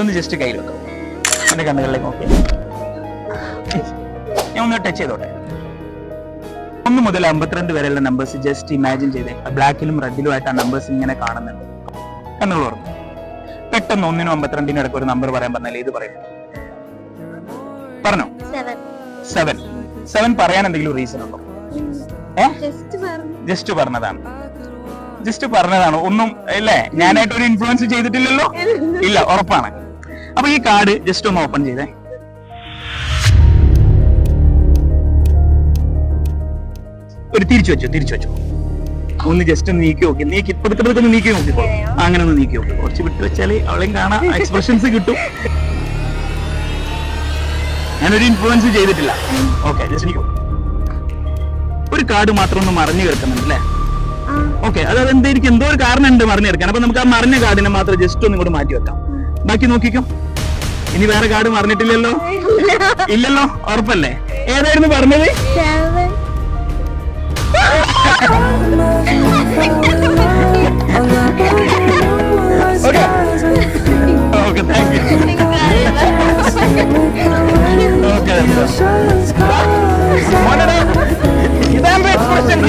ഇതൊന്ന് ജസ്റ്റ് കയ്യിൽ വെക്കാം. എന്റെ കണ്ണുകളിലേക്ക് നോക്കി ഞാൻ ഒന്ന് ടച്ച് ചെയ്തോട്ടെ. 1 മുതൽ 52 വരെയുള്ള നമ്പേഴ്സ് ജസ്റ്റ് ഇമാജിൻ ചെയ്തേ. ബ്ലാക്കിലും റെഡിലും ആയിട്ട് ആ നമ്പേഴ്സ് ഇങ്ങനെ കാണുന്നുണ്ട്. കണ്ണുകൾ തുറന്നു. പെട്ടെന്ന് 1-നും 52-നും ഇടയ്ക്ക് ഒരു നമ്പർ പറയാൻ പറഞ്ഞാൽ ഏത് പറയും? പറഞ്ഞോ. 7 പറയാൻ എന്തെങ്കിലും റീസൺ ഉണ്ടോ? ജസ്റ്റ് പറഞ്ഞതാണ്. ഒന്നും അല്ലേ, ഞാനായിട്ട് ഒരു ഇൻഫ്ലുവൻസ് ചെയ്തിട്ടില്ലല്ലോ. ഇല്ല, ഉറപ്പാണ്. അപ്പൊ ഈ കാർഡ് ജസ്റ്റ് ഒന്ന് ഓപ്പൺ ചെയ്തേ. ഒരു തിരിച്ചു വെച്ചു. ഒന്ന് ജസ്റ്റ് നീക്കി നോക്കി. ഇപ്പഴത്തെ നീക്കി നോക്കിക്കോ. അങ്ങനെ ഒന്ന് നീക്കി നോക്കി. കുറച്ച് വിട്ടു വെച്ചാല് അവളെയും കാണാൻ എക്സ്പ്രഷൻസ് കിട്ടും. ഞാനൊരു ഇൻഫ്ലുവൻസ് ചെയ്തിട്ടില്ല. ഓക്കെ, ജസ്റ്റ് നീക്കോ. ഒരു കാർഡ് മാത്രം ഒന്ന് മറിഞ്ഞു കിടക്കുന്നുണ്ട് അല്ലേ? ഓക്കെ, അതായത് എന്തായിരിക്കും, എന്തോ ഒരു കാരണം ഉണ്ട് മറിഞ്ഞു കിടക്കാൻ. അപ്പൊ നമുക്ക് ആ മറിഞ്ഞ കാർഡിനെ മാത്രം ജസ്റ്റ് ഒന്ന് ഇങ്ങോട്ട് മാറ്റി വെക്കാം. ബാക്കി നോക്കിക്കോ. ഇനി വേറെ കാർഡ് മറിഞ്ഞിട്ടില്ലല്ലോ? ഇല്ലല്ലോ, ഉറപ്പല്ലേ? ഏതായിരുന്നു പറഞ്ഞത്? Okay, thank you. ഓക്കെ, ഇതാണ് എക്സ്പ്രഷൻ.